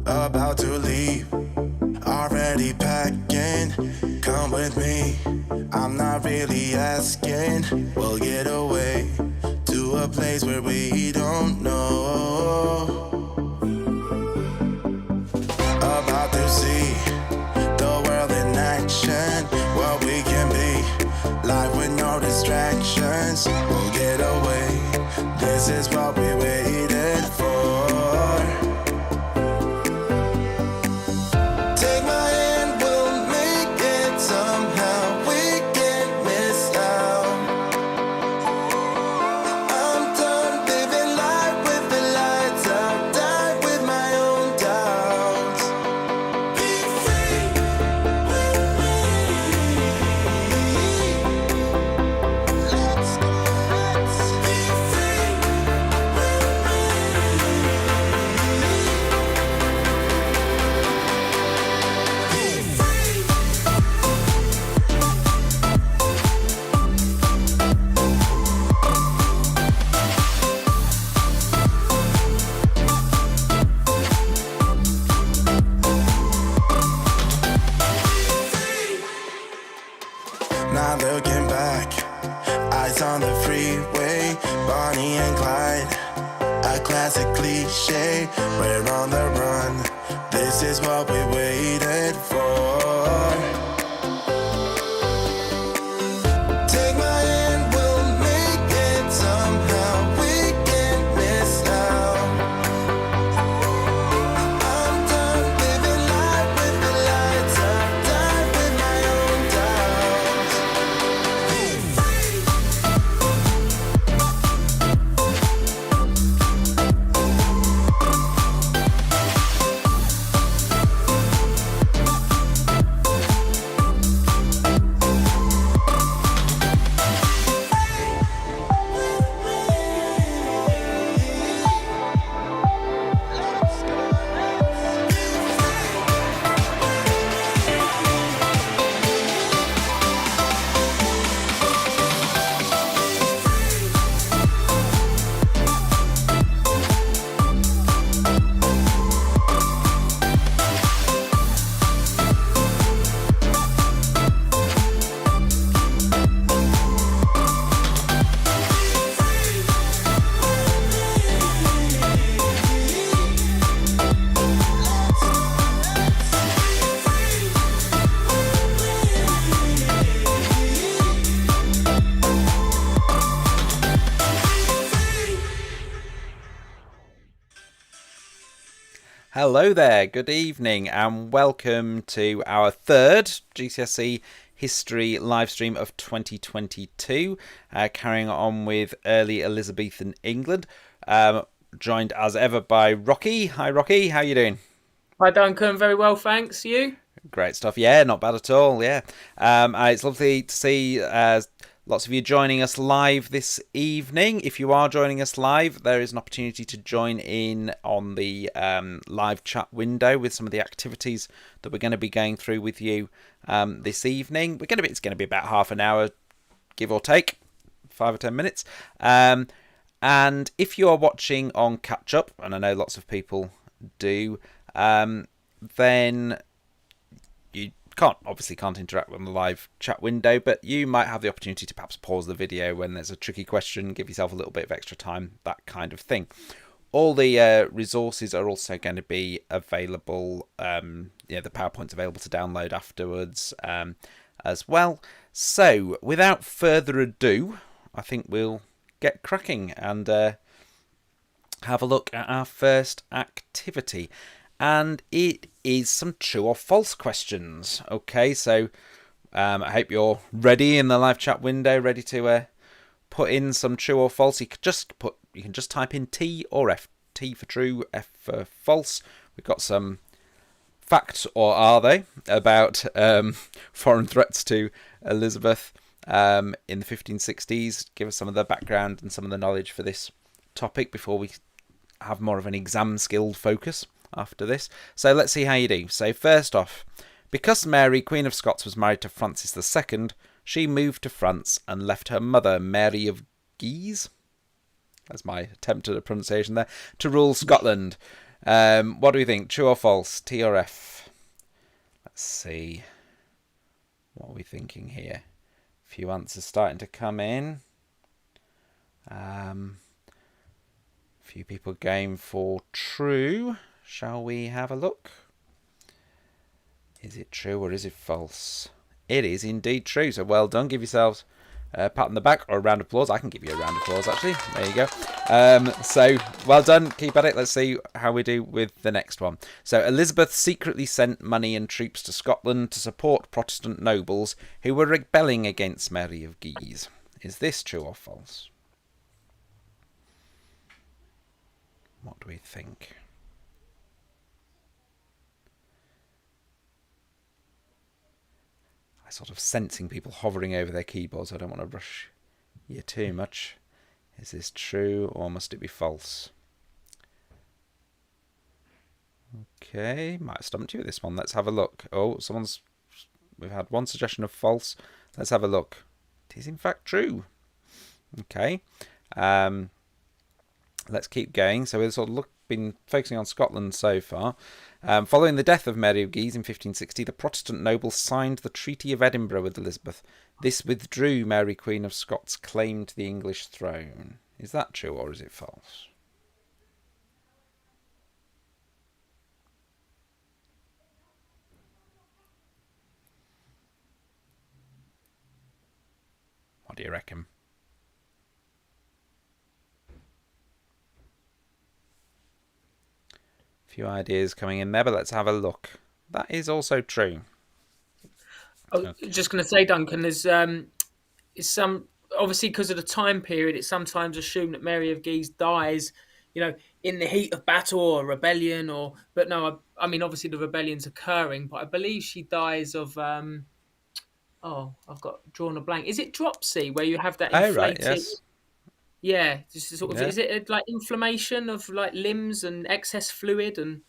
About to leave, already packing. Come with me, I'm not really asking. We'll get away to a place where we don't know. About to see the world in action, what we can be, life with no distractions. We'll get away, this is what we waited for. Take my hand, we'll make it somehow. We can't miss out. I'm done living life with the lights out. Die with my own doubts. Be free with me. Let's go, let's be free with Not looking back, eyes on the freeway, Bonnie and Clyde, a classic cliche. We're on the run, this is what we waited for. Take my hand, we'll make it somehow. We can't miss out. I'm done living life with the lights out. Die with my own doubts. Be free. Hello there, good evening and welcome to our third GCSE History livestream of 2022, carrying on with early Elizabethan England, joined as ever by Rocky. Hi Rocky, how you doing? Hi Duncan, very well thanks, you? Great stuff, yeah, not bad at all, yeah. It's lovely to see lots of you joining us live this evening. If you are joining us live, there is an opportunity to join in on the live chat window with some of the activities that we're going to be going through with you this evening. It's going to be about half an hour, give or take, 5 or 10 minutes. And if you are watching on catch up, and I know lots of people do, then you can't interact on the live chat window, but you might have the opportunity to perhaps pause the video when there's a tricky question, give yourself a little bit of extra time, that kind of thing. All the resources are also going to be available, the PowerPoint's available to download afterwards as well. So without further ado, I think we'll get cracking and have a look at our first activity. And it is some true or false questions. Okay, so I hope you're ready in the live chat window, ready to put in some true or false. You can just type in T or F. T for true, F for false. We've got some facts, or are they, about foreign threats to Elizabeth in the 1560s. Give us some of the background and some of the knowledge for this topic before we have more of an exam-skilled focus after this. So let's see how you do. So first off, because Mary, Queen of Scots, was married to Francis II, she moved to France and left her mother, Mary of Guise, that's my attempt at a pronunciation there, to rule Scotland. What do we think? True or false? T or F? Let's see. What are we thinking here? A few answers starting to come in. Few people going for true. Shall we have a look? Is it true or is it false? It is indeed true. So well done. Give yourselves a pat on the back or a round of applause. I can give you a round of applause, actually. There you go. So well done. Keep at it. Let's see how we do with the next one. So Elizabeth secretly sent money and troops to Scotland to support Protestant nobles who were rebelling against Mary of Guise. Is this true or false? What do we think? I'm sort of sensing people hovering over their keyboards. I don't want to rush you too much. Is this true or must it be false? Okay, might have stumped you with this one. Let's have a look. Oh, we've had one suggestion of false. Let's have a look. It is in fact true. Okay. Let's keep going. So we've sort of been focusing on Scotland so far. Following the death of Mary of Guise in 1560, the Protestant nobles signed the Treaty of Edinburgh with Elizabeth. This withdrew Mary, Queen of Scots' claim to the English throne. Is that true or is it false? What do you reckon? Few ideas coming in there, but let's have a look. That is also true. I was just going to say, Duncan, there's some obviously because of the time period. It's sometimes assumed that Mary of Guise dies, in the heat of battle or rebellion, but no, I mean obviously the rebellion's occurring, but I believe she dies of I've got drawn a blank. Is it dropsy where you have that Oh, inflated? right, yes. Yeah, just sort of. Yeah. Is it like inflammation of like limbs and excess fluid? And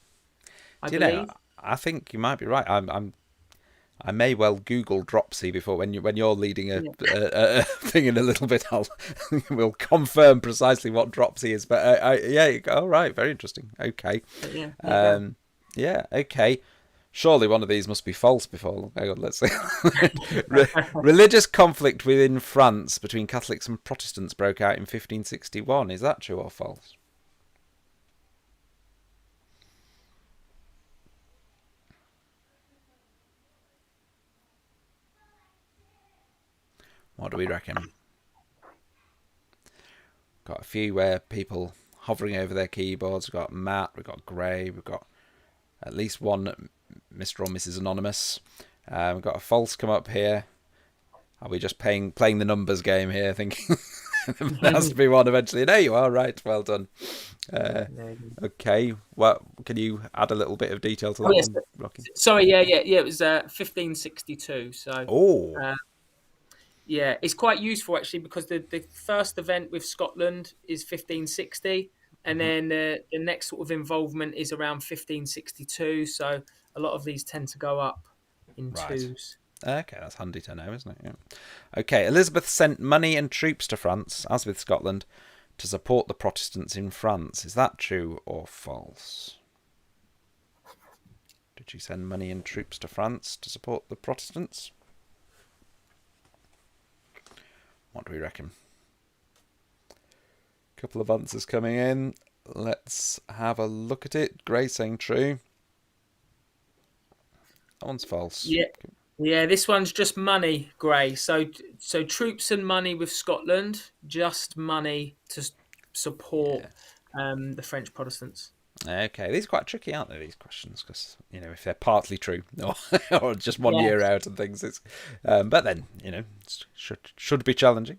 I Do you know, believe. I think you might be right. I may well Google dropsy before when you're leading a thing in a little bit. We'll confirm precisely what dropsy is. But yeah, all right, very interesting. Okay, yeah, okay. Surely one of these must be false before. Hang on, let's see. Religious conflict within France between Catholics and Protestants broke out in 1561. Is that true or false? What do we reckon? Got a few people hovering over their keyboards. We've got Matt, we've got Gray, we've got at least one Mr. or Mrs. Anonymous. We've got a false come up here. Are we just playing the numbers game here, thinking there has to be one eventually? No, you are right. Well done. Okay. Well, can you add a little bit of detail to that yes. one, Rocky? Sorry, yeah. It was 1562. So, yeah, it's quite useful actually because the first event with Scotland is 1560, and then the next sort of involvement is around 1562. So a lot of these tend to go up in twos. Okay, that's handy to know, isn't it? Yeah. Okay, Elizabeth sent money and troops to France, as with Scotland, to support the Protestants in France. Is that true or false? Did she send money and troops to France to support the Protestants? What do we reckon? Couple of answers coming in. Let's have a look at it. Gray saying true. That one's false. Yeah, this one's just money, Gray. So troops and money with Scotland, just money to support the French Protestants. Okay, these are quite tricky, aren't they? These questions, because if they're partly true or just 1 year out and things, it's but then should be challenging.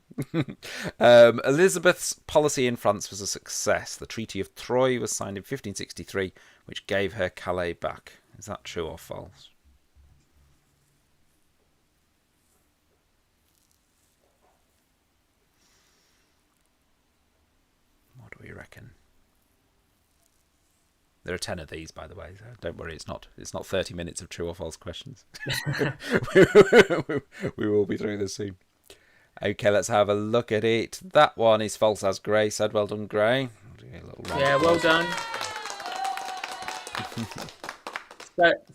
Elizabeth's policy in France was a success. The Treaty of Troyes was signed in 1563, which gave her Calais back. Is that true or false? What do we reckon? There are 10 of these, by the way. So don't worry, it's not 30 minutes of true or false questions. We will be through this soon. Okay, let's have a look at it. That one is false, as Gray said. Well done, Gray. Yeah, well done.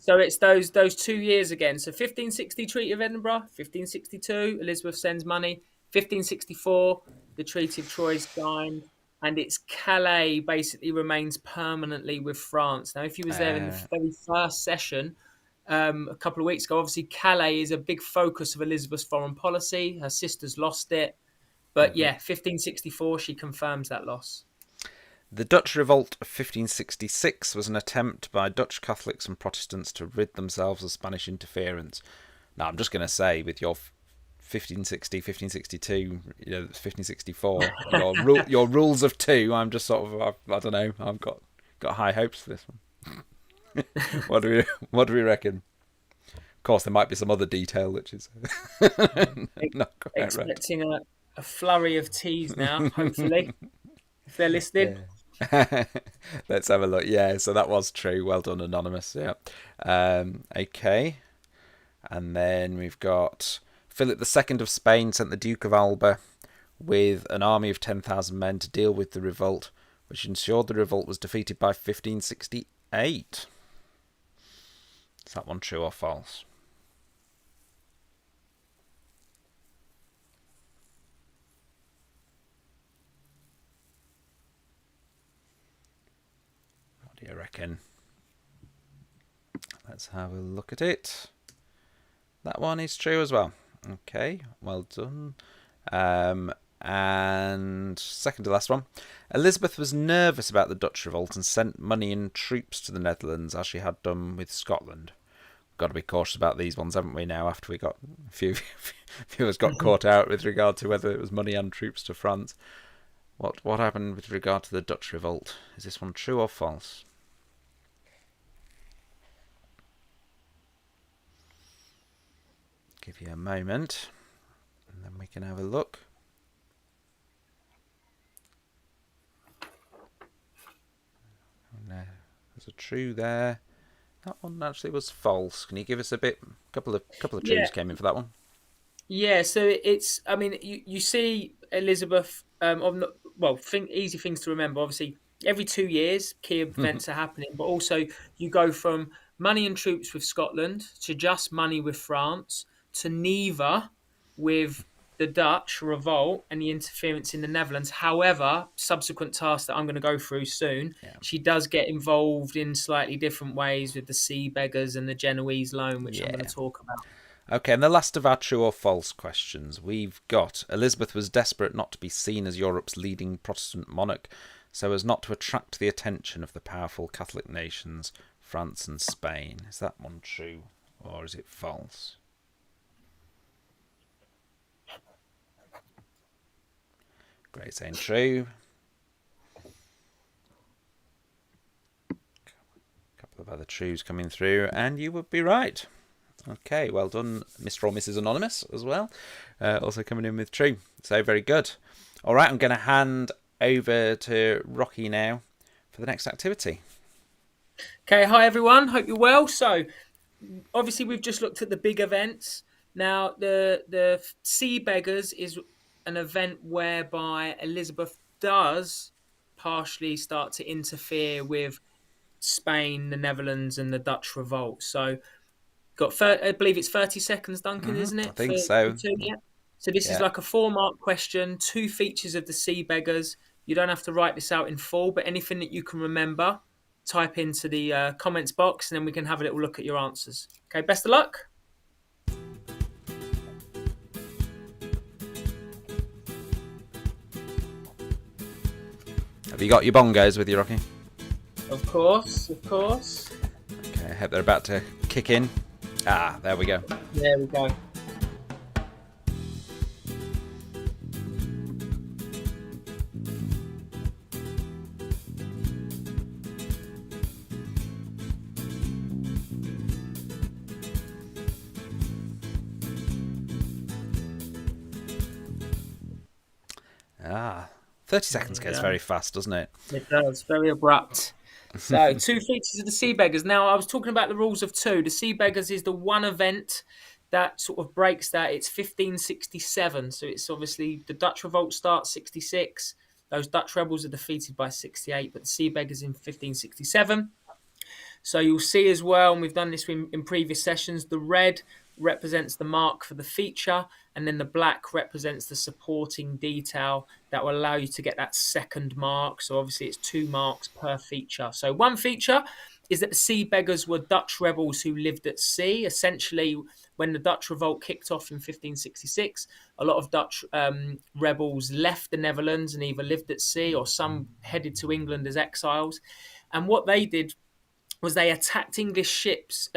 So it's those 2 years again. So 1560 Treaty of Edinburgh, 1562 Elizabeth sends money, 1564 the Treaty of Troyes is signed, and it's Calais basically remains permanently with France. Now, if you was there in the very first session a couple of weeks ago, obviously Calais is a big focus of Elizabeth's foreign policy. Her sisters lost it, but yeah, 1564 she confirms that loss. The Dutch Revolt of 1566 was an attempt by Dutch Catholics and Protestants to rid themselves of Spanish interference. Now, I'm just going to say, with your 1560, 1562, 1564, your rules of two, I'm just sort of, I don't know, I've got high hopes for this one. What do we reckon? Of course, there might be some other detail which is not quite expecting a flurry of teas now, hopefully, if they're listening. Yeah. Let's have a look. Yeah, so that was true. Well done, Anonymous. Yeah. Okay. And then we've got Philip II of Spain sent the Duke of Alba with an army of 10,000 men to deal with the revolt, which ensured the revolt was defeated by 1568. Is that one true or false? What do you reckon? Let's have a look at it. That one is true as well. Okay, well done. And second to last one. Elizabeth was nervous about the Dutch revolt and sent money and troops to the Netherlands, as she had done with Scotland. We've got to be cautious about these ones, haven't we, now, after we got a few of us got caught out with regard to whether it was money and troops to France. What happened with regard to the Dutch revolt? Is this one true or false? Give you a moment, and then we can have a look. No, there's a true there. That one actually was false. Can you give us a couple of trues came in for that one? Yeah, so it's. I mean, you see Elizabeth. Easy things to remember. Obviously, every 2 years, key events are happening, but also you go from money and troops with Scotland to just money with France to neither with the Dutch revolt and the interference in the Netherlands. However, subsequent tasks that I'm going to go through soon, she does get involved in slightly different ways with the Sea Beggars and the Genoese loan, which I'm going to talk about. Okay, and the last of our true or false questions, we've got Elizabeth was desperate not to be seen as Europe's leading Protestant monarch, so as not to attract the attention of the powerful Catholic nations, France and Spain. Is that one true, or is it false? Great, saying true. A couple of other trues coming through, and you would be right. Okay, well done, Mr. or Mrs. Anonymous as well. Also coming in with true. So very good. All right, I'm going to hand over to Rocky now for the next activity. Okay, hi everyone. Hope you're well. So, obviously, we've just looked at the big events. Now, the Sea Beggars is an event whereby Elizabeth does partially start to interfere with Spain, the Netherlands, and the Dutch revolt. So, I believe it's 30 seconds, Duncan, isn't it? I think so. Yeah. So this is like a 4-mark question, 2 features of the Sea Beggars. You don't have to write this out in full, but anything that you can remember, type into the comments box, and then we can have a little look at your answers. Okay, best of luck. Have you got your bongos with you, Rocky? Of course. Okay, I hope they're about to kick in. Ah, there we go. There we go. Ah, 30 seconds goes very fast, doesn't it? It does. Very abrupt. So, 2 features of the Sea Beggars. Now, I was talking about the rules of 2. The Sea Beggars is the one event that sort of breaks that. It's 1567. So, it's obviously the Dutch revolt starts 66. Those Dutch rebels are defeated by 68, but the Sea Beggars in 1567. So you'll see as well, and we've done this in previous sessions, the red represents the mark for the feature, and then the black represents the supporting detail that will allow you to get that second mark. So obviously it's 2 marks per feature. So one feature is that the sea beggars were Dutch rebels who lived at sea. Essentially, when the Dutch revolt kicked off in 1566, a lot of Dutch rebels left the Netherlands and either lived at sea or some headed to England as exiles. And what they did was they attacked Spanish ships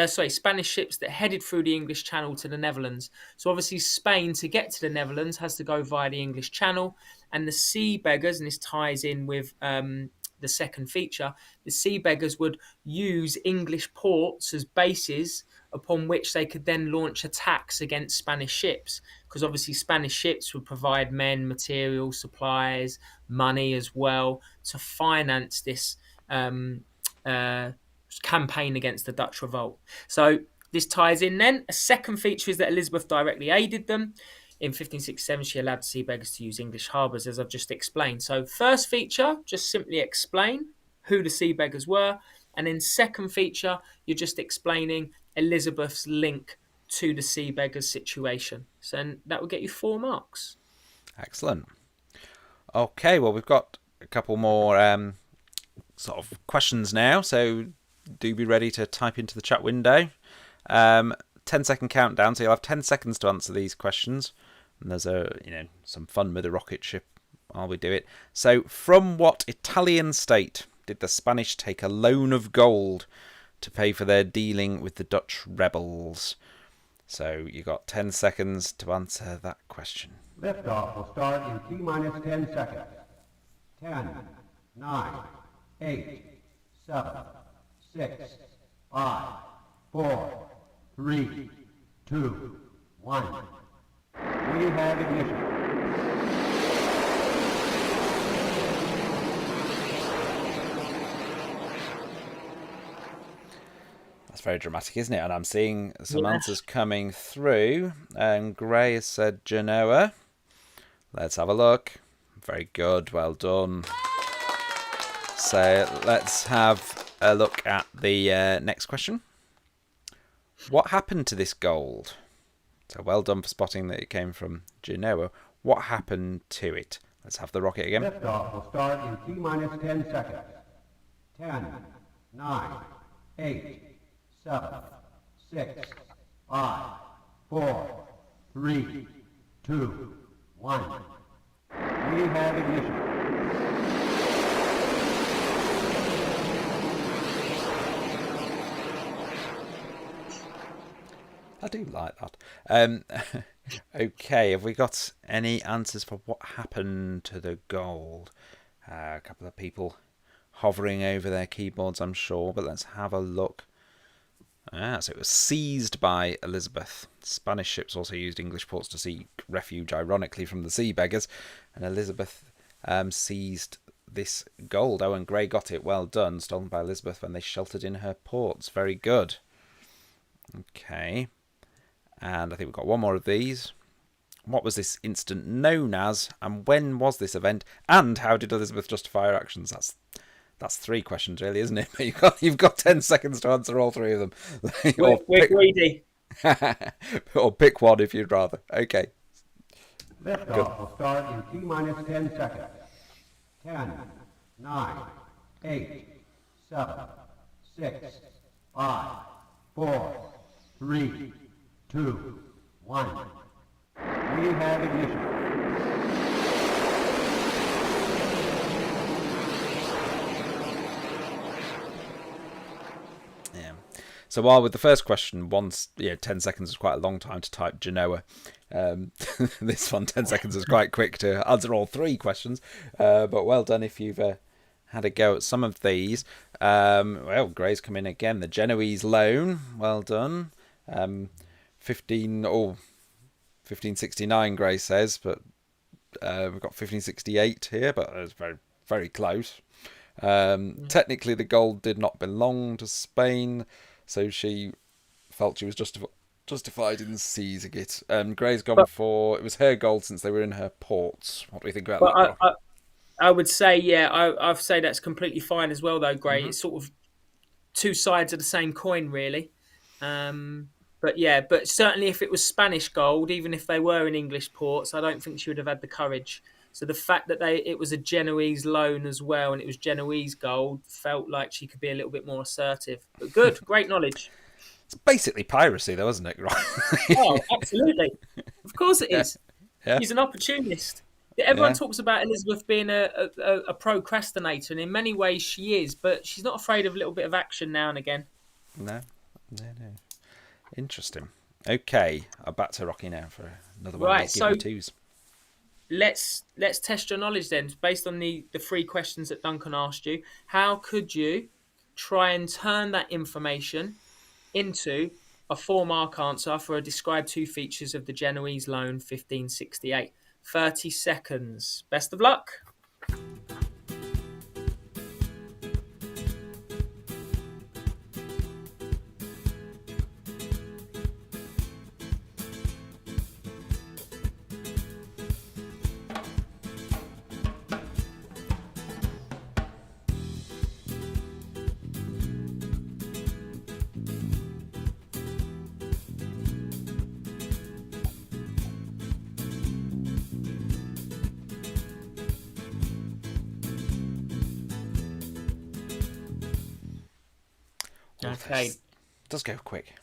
that headed through the English Channel to the Netherlands. So obviously Spain, to get to the Netherlands, has to go via the English Channel. And the sea beggars, and this ties in with the second feature, the sea beggars would use English ports as bases upon which they could then launch attacks against Spanish ships. Because obviously Spanish ships would provide men, materials, supplies, money as well to finance this campaign against the Dutch revolt. So this ties in then. A second feature is that Elizabeth directly aided them. In 1567, she allowed the sea beggars to use English harbours, as I've just explained. So first feature, just simply explain who the sea beggars were. And then second feature, you're just explaining Elizabeth's link to the sea beggars situation. So that will get you 4 marks. Excellent. Okay, well, we've got a couple more sort of questions now, so do be ready to type into the chat window. 10-second countdown, so you'll have 10 seconds to answer these questions. And there's some fun with the rocket ship while we do it. So, from what Italian state did the Spanish take a loan of gold to pay for their dealing with the Dutch rebels? So, you got 10 seconds to answer that question. Liftoff will start in T-minus 10 seconds. 10, 9, 8, 7, 6, 5, 4, 3, 2, 1. We have ignition. That's very dramatic, isn't it? And I'm seeing some answers coming through. Gray has said Genoa. Let's have a look. Very good. Well done. So let's have a look at the next question. What happened to this gold? So well done for spotting that it came from Genoa. What happened to it? Let's have the rocket again. Liftoff will start in T-minus 10 seconds. 10, 9, 8, 7, 6, 5, 4, 3, 2, 1. We have ignition. I do like that. Okay, have we got any answers for what happened to the gold? A couple of people hovering over their keyboards, I'm sure, but let's have a look. So it was seized by Elizabeth. Spanish ships also used English ports to seek refuge, ironically, from the sea beggars, and Elizabeth seized this gold. Owen Gray got it. Well done. Stolen by Elizabeth when they sheltered in her ports. Very good. Okay. And I think we've got one more of these. What was this incident known as, and when was this event, and how did Elizabeth justify her actions? That's 3 questions, really, isn't it? But you've got 10 seconds to answer all 3 of them. We're greedy. Or pick one if you'd rather. Okay. Liftoff will start in T-minus 10 seconds. 10, 9, 8, 7, 6, 5, 4, 3, 2, 1. We have ignition. Yeah. So while with the first question, 10 seconds is quite a long time to type Genoa. This one, 10 seconds is quite quick to answer all 3 questions. But well done if you've had a go at some of these. Well, Gray's come in again. The Genoese loan. Well done. 1569, Gray says, but we've got 1568 here, but it's very, very close. Technically, the gold did not belong to Spain, so she felt she was justified in seizing it. Gray's gone for it was her gold since they were in her ports. What do you think about that? I would say, I'd say that's completely fine as well, though, Gray. It's sort of two sides of the same coin, really. But certainly if it was Spanish gold, even if they were in English ports, I don't think she would have had the courage. So the fact that it was a Genoese loan as well, and it was Genoese gold, felt like she could be a little bit more assertive. But good, great knowledge. It's basically piracy, though, isn't it? Right? Oh, absolutely. Of course it is. Yeah. She's an opportunist. Everyone Yeah. talks about Elizabeth being a procrastinator, and in many ways she is, but she's not afraid of a little bit of action now and again. No. Interesting. Okay, I'm back to Rocky now for another one. Right, Of these give me twos. Let's test your knowledge then, based on the three questions that Duncan asked you. How could you try and turn that information into a 4-mark answer for a describe two features of the Genoese loan 1568? 30 seconds. Best of luck. Okay. It does go quick.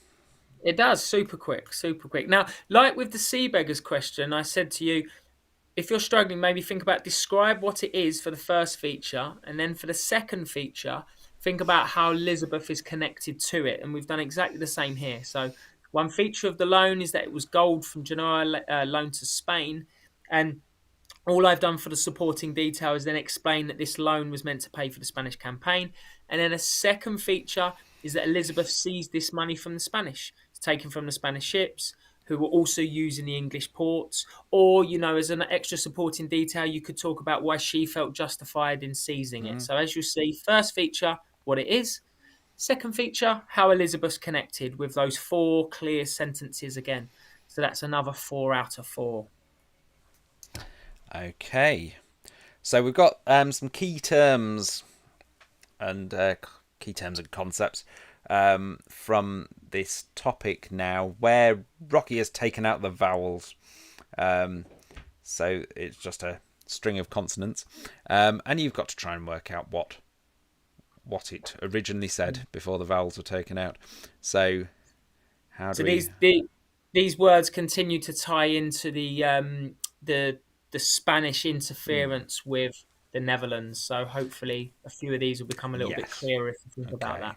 It does, super quick, super quick. Now, like with the Sea Beggars question, I said to you, if you're struggling, maybe think about describe what it is for the first feature, and then for the second feature, think about how Elizabeth is connected to it. And we've done exactly the same here. So one feature of the loan is that it was gold from Genoa loaned to Spain, and all I've done for the supporting detail is then explain that this loan was meant to pay for the Spanish campaign. And then a second feature is that Elizabeth seized this money from the Spanish. It's taken from the Spanish ships who were also using the English ports. Or, as an extra supporting detail, you could talk about why she felt justified in seizing it. So as you see, first feature, what it is. Second feature, how Elizabeth's connected with those 4 clear sentences again. So that's another 4 out of 4. Okay, so we've got some key terms and concepts from this topic now, where Rocky has taken out the vowels. So it's just a string of consonants, and you've got to try and work out what it originally said before the vowels were taken out. So how do these words continue to tie into the Spanish interference with the Netherlands. So hopefully a few of these will become a little bit clearer if you think about that.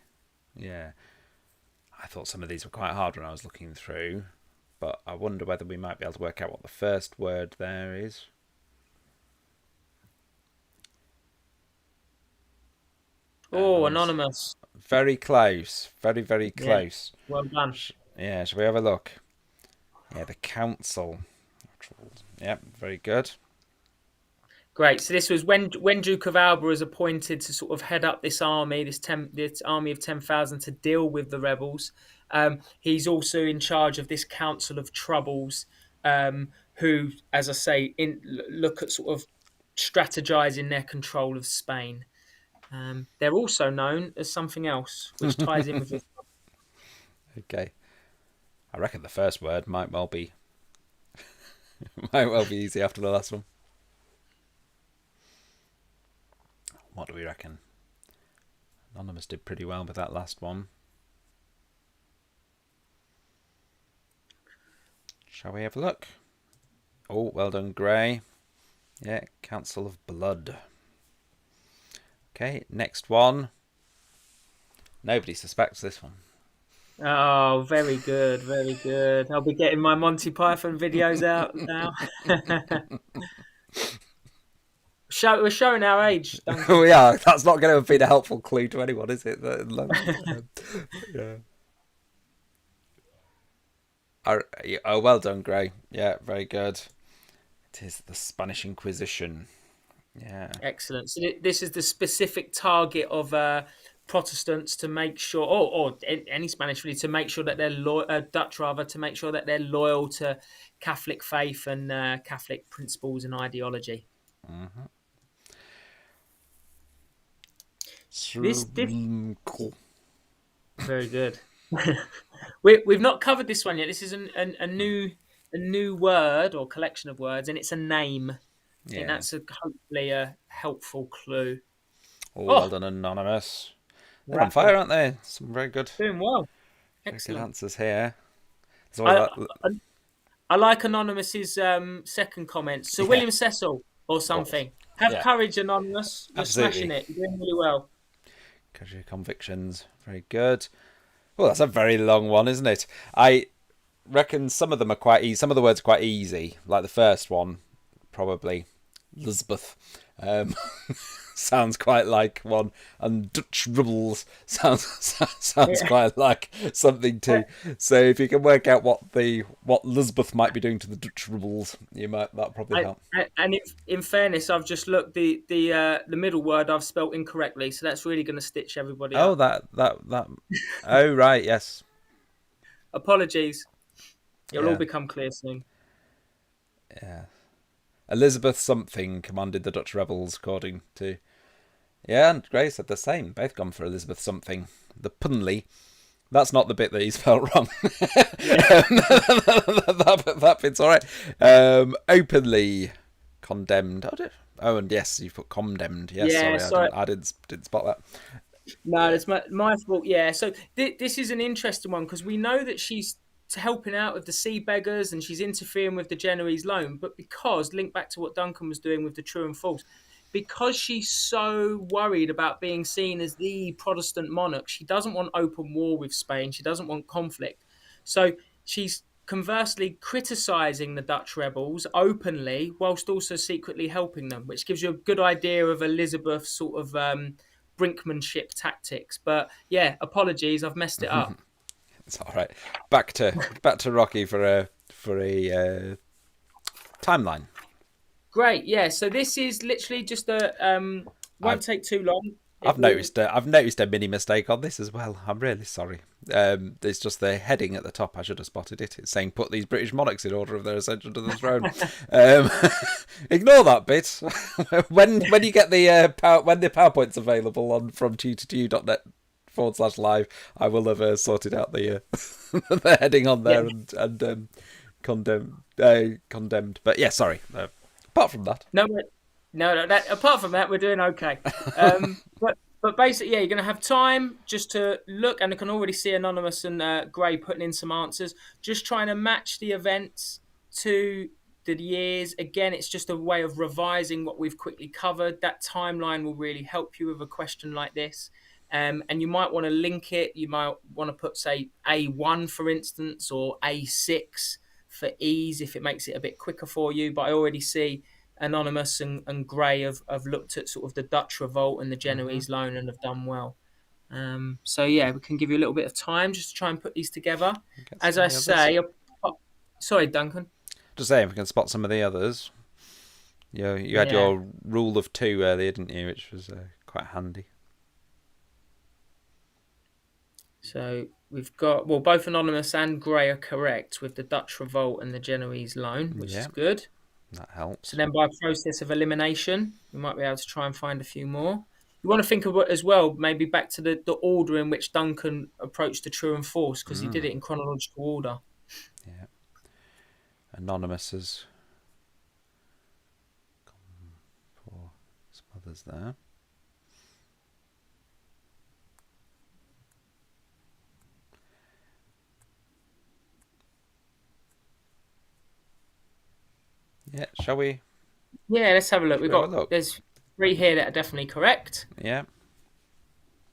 Yeah. I thought some of these were quite hard when I was looking through, but I wonder whether we might be able to work out what the first word there is. Oh, anonymous. Very close. Very, very close. Yeah. Well done. Yeah, shall we have a look? Yeah, the council. Yeah, very good. Great. So this was when Duke of Alba was appointed to sort of head up this army, this army of 10,000 to deal with the rebels. He's also in charge of this Council of Troubles, who, as I say, look at sort of strategizing their control of Spain. They're also known as something else, which ties in with this. Okay. I reckon the first word might well be easy after the last one. What do we reckon? Anonymous did pretty well with that last one. Shall we have a look? Oh, well done, Gray. Yeah, Council of Blood. Okay, next one. Nobody suspects this one. Oh, very good, very good. I'll be getting my Monty Python videos out now. We're showing our age. We are. That's not going to have been a helpful clue to anyone, is it? Yeah. Oh, well done, Gray. Yeah, very good. It is the Spanish Inquisition. Yeah. Excellent. So this is the specific target of Protestants to make sure, or any Spanish really, to make sure that they're Dutch rather, to make sure that they're loyal to Catholic faith and Catholic principles and ideology. Mm-hmm. This Cool. Very good. We've not covered this one yet. This is a new word or collection of words, and it's a name. I think Yeah. that's hopefully a helpful clue. Oh, well Oh, done, Anonymous. They're on rapid. fire, aren't they? Some Doing well. very good Excellent. answers here. There's always I, that, I, I like Anonymous's second comment. Sir yeah. William Cecil or Oh, something. Have yeah, courage, Anonymous. You're smashing absolutely. it. You're doing really well. Because your convictions, very good. Well, that's a very long one, isn't it? I reckon some of them are quite easy. Some of the words are quite easy. Like the first one, probably Lisbeth. Um, sounds quite like one, and Dutch rubbles sounds Yeah. quite like something too. So if you can work out what Lisbeth might be doing to the Dutch rubbles, that probably help. And in fairness, I've just looked the middle word I've spelt incorrectly, so that's really going to stitch everybody Oh, up. that. Oh, right, yes, Apologies. It'll all yeah, become clear soon. yeah. Elizabeth something commanded the Dutch rebels, according to. Yeah, and Gray said the same. Both gone for Elizabeth something. The Punley. That's not the bit that he spelled wrong. that bit's all right. Openly condemned. Oh, and yes, you put condemned. Yes, Yeah, sorry, sorry. I didn't spot that. No, that's my fault. Yeah, so this is an interesting one because we know that she's helping out with the sea beggars and she's interfering with the Genoese loan, but because link back to what Duncan was doing with the true and false, because she's so worried about being seen as the Protestant monarch, she doesn't want open war with Spain. She doesn't want conflict. So she's conversely criticizing the Dutch rebels openly whilst also secretly helping them, which gives you a good idea of Elizabeth's sort of brinkmanship tactics. But yeah, apologies, I've messed it up. It's all right. Back to Rocky for a timeline. Great, yeah. So this is literally just a won't I've take too long. I've noticed a mini mistake on this as well. I'm really sorry. It's just the heading at the top. I should have spotted it. It's saying put these British monarchs in order of their ascension to the throne. Ignore that bit. when you get the when the PowerPoint's available on from tutor2.net/live, I will have sorted out the the heading on there and condemned. But yeah, sorry. Apart from that, No. Apart from that, we're doing okay. But basically, yeah, you're going to have time just to look, and I can already see Anonymous and Gray putting in some answers, just trying to match the events to the years. Again, it's just a way of revising what we've quickly covered. That timeline will really help you with a question like this. And you might want to link it. You might want to put, say, A1, for instance, or A6 for ease if it makes it a bit quicker for you. But I already see Anonymous and Gray have looked at sort of the Dutch revolt and the Genoese loan and have done well. So yeah, we can give you a little bit of time just to try and put these together. As I say, sorry, Duncan. Just saying, if we can spot some of the others. You had your rule of two earlier, didn't you? Which was quite handy. So we've got, well, both Anonymous and Gray are correct with the Dutch revolt and the Genoese loan, which is good. That helps. So then by process of elimination, we might be able to try and find a few more. You want to think of it as well, maybe back to the order in which Duncan approached the true and false, because he did it in chronological order. Yeah. Anonymous has gone for some others there. Yeah, shall we? Yeah, let's have a look. There's 3 here that are definitely correct. Yeah.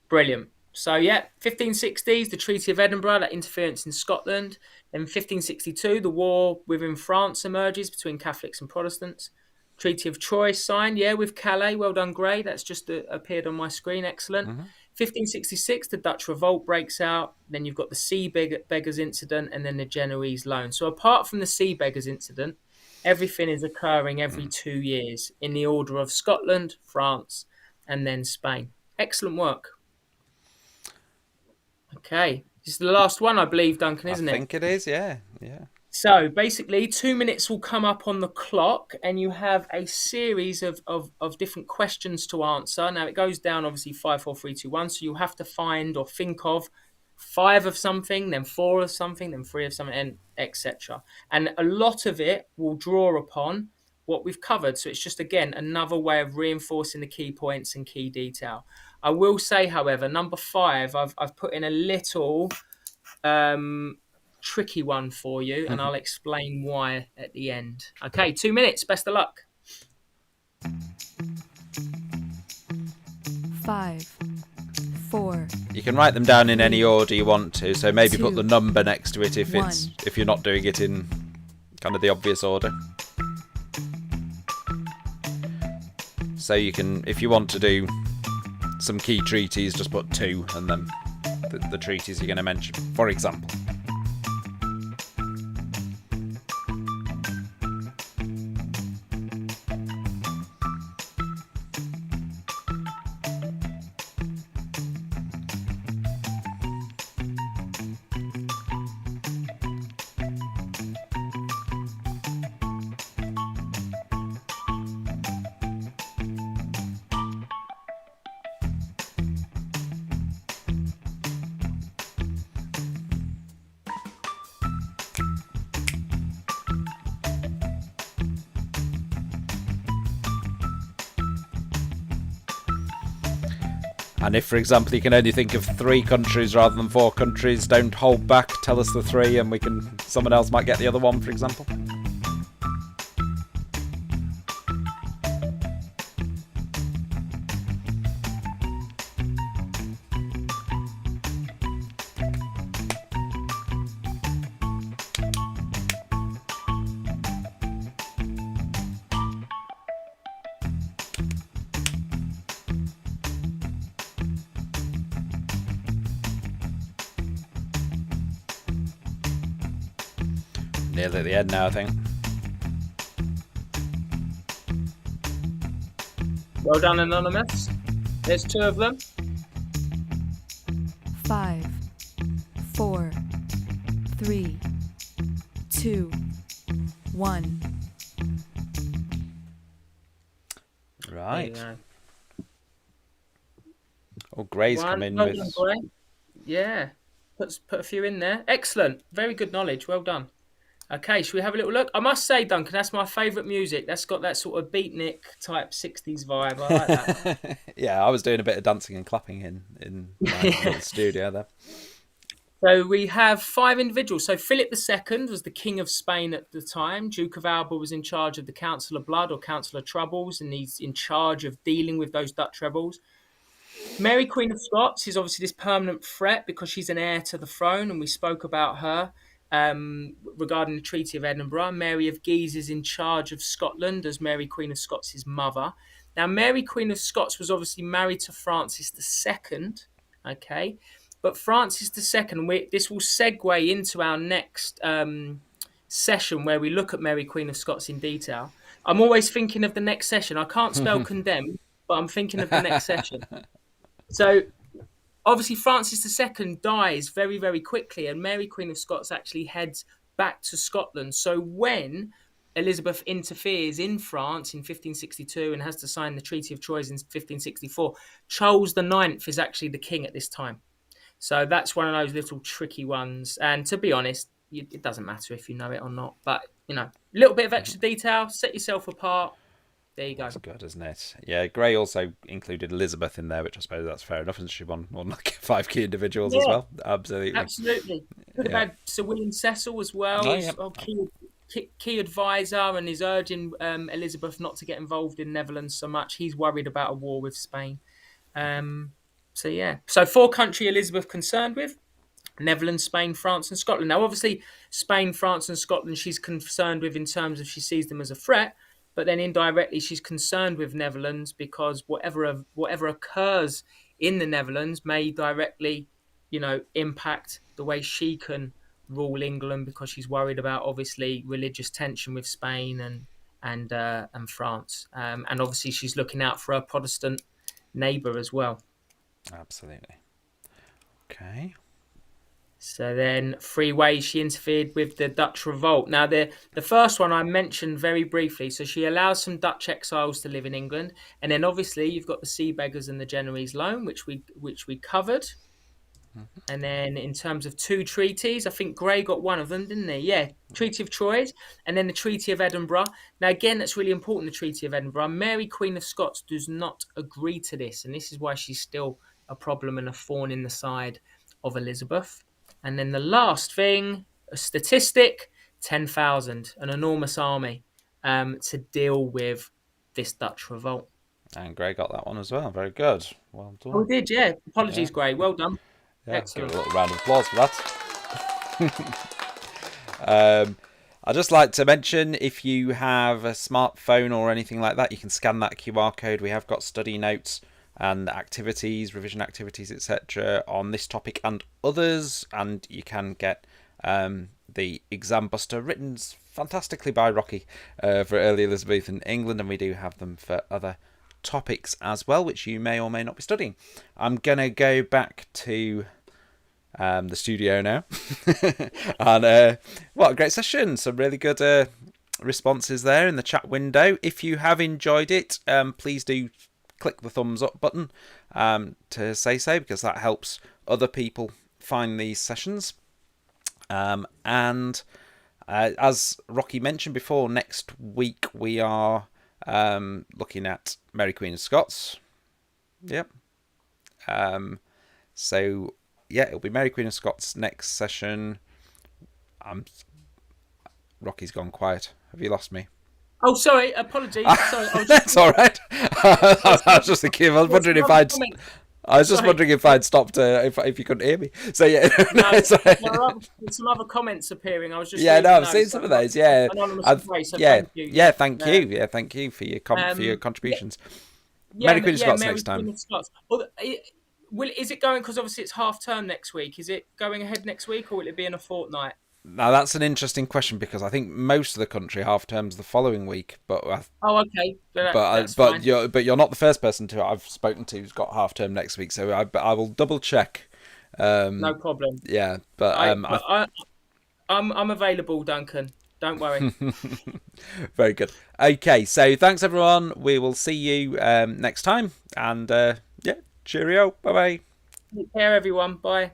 Brilliant. So yeah, 1560s, the Treaty of Edinburgh, that interference in Scotland. Then 1562, the war within France emerges between Catholics and Protestants. Treaty of Troyes signed, with Calais. Well done, Gray. That's just appeared on my screen. Excellent. 1566, the Dutch revolt breaks out. Then you've got the sea beggars incident and then the Genoese loan. So apart from the sea beggars incident, everything is occurring every 2 years in the order of Scotland, France, and then Spain. Excellent work. Okay. This is the last one, I believe, Duncan, isn't it? I think it is, yeah. So basically, 2 minutes will come up on the clock and you have a series of different questions to answer. Now, it goes down, obviously, 5, 4, 3, 2, 1. So you have to find or think of 5 of something, then 4 of something, then 3 of something, and etc. And a lot of it will draw upon what we've covered. So it's just, again, another way of reinforcing the key points and key detail. I will say, however, number 5, I've put in a little tricky one for you, and I'll explain why at the end. Okay, 2 minutes. Best of luck. 5, 4. You can write them down in any order you want to, so maybe put 2, the number next to it if 1. if you're not doing it in kind of the obvious order. So you can, if you want to do some key treaties, just put 2 and then the treaties you're going to mention, for example. And if, for example, you can only think of 3 countries rather than 4 countries, don't hold back. Tell us the 3, and someone else might get the other one, for example. Nearly at the end now, I think. Well done, Anonymous. There's 2 of them. 5, 4, 3, 2, 1. Right. There you Oh, Gray's go. come in Well with... done, Gray. Yeah. Put a few in there. Excellent. Very good knowledge. Well done. Okay, should we have a little look? I must say, Duncan, that's my favourite music. That's got that sort of beatnik type 60s vibe. I like that. Yeah, I was doing a bit of dancing and clapping in my little studio there. So we have 5 individuals. So Philip II was the King of Spain at the time. Duke of Alba was in charge of the Council of Blood or Council of Troubles, and he's in charge of dealing with those Dutch rebels. Mary, Queen of Scots, is obviously this permanent threat because she's an heir to the throne, and we spoke about her regarding the Treaty of Edinburgh. Mary of Guise is in charge of Scotland as Mary, Queen of Scots' mother. Now, Mary, Queen of Scots was obviously married to Francis II, okay? But Francis II, this will segue into our next session where we look at Mary, Queen of Scots in detail. I'm always thinking of the next session. I can't spell condemn, but I'm thinking of the next session. So, obviously, Francis II dies very, very quickly, and Mary, Queen of Scots, actually heads back to Scotland. So when Elizabeth interferes in France in 1562 and has to sign the Treaty of Troyes in 1564, Charles IX is actually the king at this time. So that's one of those little tricky ones. And to be honest, it doesn't matter if you know it or not. But, a little bit of extra detail, set yourself apart. There you go. That's good, isn't it? Yeah, Gray also included Elizabeth in there, which I suppose that's fair enough, and she won like 5 key individuals as well. Absolutely. Could have had Sir William Cecil as well, key advisor, and is urging Elizabeth not to get involved in Netherlands so much. He's worried about a war with Spain. So 4 country Elizabeth concerned with: Netherlands, Spain, France, and Scotland. Now, obviously, Spain, France, and Scotland she's concerned with in terms of she sees them as a threat. But then indirectly, she's concerned with Netherlands because whatever occurs in the Netherlands may directly, impact the way she can rule England, because she's worried about obviously religious tension with Spain and France, and obviously she's looking out for her Protestant neighbour as well. Absolutely. Okay. So then 3 ways she interfered with the Dutch revolt. Now, the first one I mentioned very briefly. So she allows some Dutch exiles to live in England. And then obviously you've got the Sea Beggars and the Genoese Loan, which we covered. And then in terms of 2 treaties, I think Gray got one of them, didn't he? Yeah, Treaty of Troyes, and then the Treaty of Edinburgh. Now, again, that's really important, the Treaty of Edinburgh. Mary, Queen of Scots, does not agree to this, and this is why she's still a problem and a thorn in the side of Elizabeth. And then the last thing, a statistic, 10,000, an enormous army to deal with this Dutch revolt. And Gray got that one as well. Very good. Well done. Oh, we did, yeah. Apologies, Yeah. Gray. Well done. Yeah, Excellent. give a little round of applause for that. I'd just like to mention, if you have a smartphone or anything like that, you can scan that QR code. We have got study notes and activities, revision activities, etc. on this topic and others, and you can get the Exam Buster written fantastically by Rocky for early Elizabethan England, and we do have them for other topics as well, which you may or may not be studying. I'm gonna go back to the studio now. And what a great session, some really good responses there in the chat window. If you have enjoyed it, please do click the thumbs up button to say so, because that helps other people find these sessions. And as Rocky mentioned before, next week we are looking at Mary Queen of Scots. Yep. So yeah, it'll be Mary Queen of Scots next session. Rocky's gone quiet. Have you lost me? Oh, sorry. Apologies. Sorry. That's all right. I was just thinking. I was wondering if I'd. I was just wondering if I'd stopped. If you couldn't hear me. So yeah. There's some other comments appearing. I was just. Yeah, no, I've seen some of those. Yeah. Thank you. Yeah, thank you. Yeah, thank you for your contributions. Mary Queen of Scots next time. Is it going, because obviously it's half term next week? Is it going ahead next week, or will it be in a fortnight? Now that's an interesting question, because I think most of the country half term's the following week. But okay. But you're not the first person I've spoken to who's got half term next week. So I will double check. No problem. Yeah, but I'm available, Duncan. Don't worry. Very good. Okay, so thanks everyone. We will see you next time. And yeah, cheerio. Bye bye. Take care, everyone. Bye.